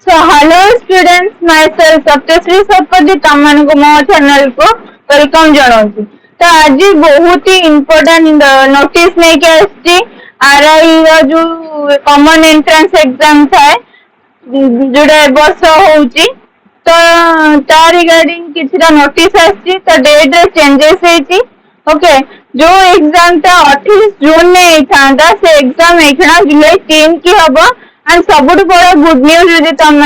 So hello students, myself Saptashree सपति तमन को मो चैनल को वेलकम जनाऊँ। तो आज बहुत ही इम्पोर्टेंट नोटिस नहीं के आछि आरआई रो जो कॉमन एंट्रेंस एग्जाम था जोड़ा वर्ष होउची तो ता रिगार्डिंग किछरा नोटिस आछि तो डेट रे चेंजेस हेची। ओके जो एग्जाम ता 28 जून में था से एग्जाम एखना जुलाई 3 की हबो एंड सबुठ बड़ा गुड न्यूज यदि तुम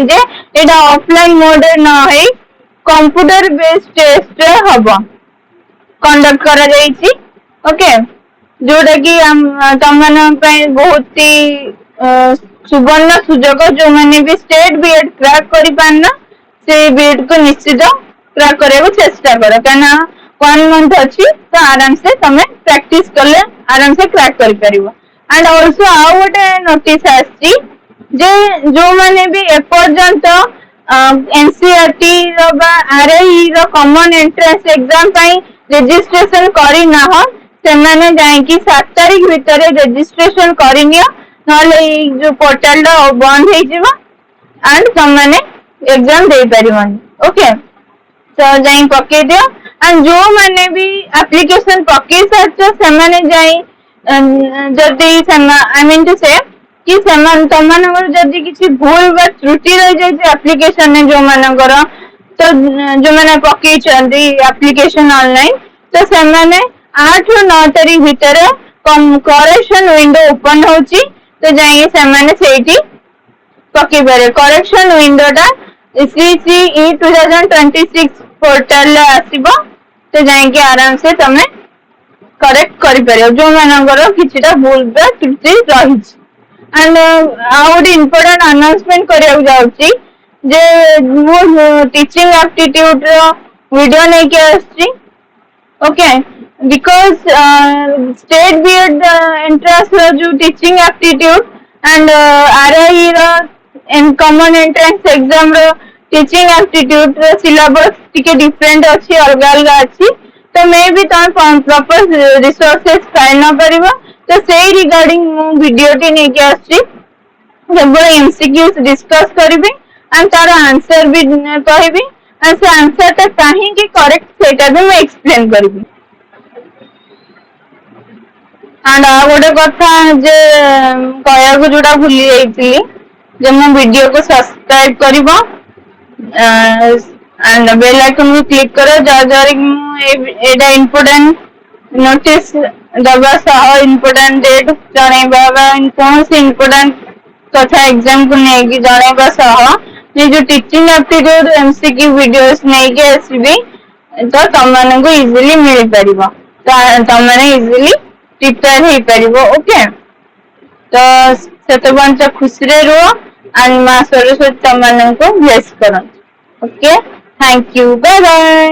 जे एटा ऑफलाइन मोड न है कंप्यूटर बेस्ड टेस्ट हम कंडक्ट करा जाइछि। ओके जोटा कि तुम बहुत ही सुवर्ण सुजोग जो मैंने भी स्टेट बीएड क्रैक करि पारना से बीएड को निश्चित क्रैक करने चेष्टा कर कहना 1 मंथ अच्छी तो आराम से तमें प्रैक्टिस कले आराम से क्रैक कर परिबो। एंड ऑल्सो आउ गोटे नोटिस आछि जे जो माने भी एपर्यंत एनसीईआरटी रो बा आरआई रो कॉमन एंट्रेंस एग्जाम पई रजिस्ट्रेशन करि ना हो से माने जाय कि 7 तारीख भीतर रजिस्ट्रेशन करिनियो नले जो पोर्टल रो बंद हे जिवो एंड तुम माने एग्जाम दे परिबन। ओके तो जाय पके दियो एंड जो माने भी एप्लीकेशन पके सरछ से माने जाय जदि आई मीन टू से कि तुम जदि किसी भूल बा त्रुटि रही जाए एप्लीकेशन में जो मानकर तो जो मैंने पकई एप्लीकेशन ऑनलाइन तो से 8 ରୁ 9 तारीख भीतर करेक्शन विंडो ओपन होची तो जाइए से पकई पारे करेक्शन विंडोटा CCE 2026 पोर्टल आसीबो तो जाइए आराम से तमें करेक्ट करि परियो जो मानकर किछिटा भूल बा त्रुटि रही। एंड गोटे इम्पोर्टेंट अनाउंसमेंट करिया जाउची जे मो टीचिंग एप्टीट्यूड रो वीडियो नै के आछि। Okay because state B.Ed entrance रो जो टीचिंग एप्टीट्यूड एंड आरआई रो इन कॉमन एंट्रेंस एग्जाम रो टीचिंग एप्टीट्यूड रो सिलेबस टिके डिफरेंट अछि अलग अलग अछि तो मे भी तुम प्रॉपर रिसोर्सेस फाइल न करिवो तो से रिगार्डिंग मु वीडियो टी नै के आछि केवल एमसीक्यूज डिस्कस करबी एंड तार आंसर भी कहबी एंड से आंसर ता काहे कि करेक्ट सेटा भी मैं एक्सप्लेन करबी। एंड आ गोटे कथा जे कहया को जोडा भूली जाइतिली जे मो वीडियो को सब्सक्राइब करबो एंड बेल आइकन को क्लिक करो जहाँ एटा इम्पोर्टेंट नोटिस दबा सह इम्पोर्टेंट डेट जणैबा कौन से इम्पोर्टेंट कथा एग्जाम को नहीं जणैबा सह ये जो टीचिंग एप्टीट्यूड एमसीक्यू वीडियोस नहीं के आसीबी तो तुम को इजीली मिल परिबो तुम माने इजीली प्रिपेयर हे परिबो। ओके तो सेते बंच खुशी रे रुओ एंड मां सरस्वती तुम को ब्लेस करन। Okay thank you bye bye.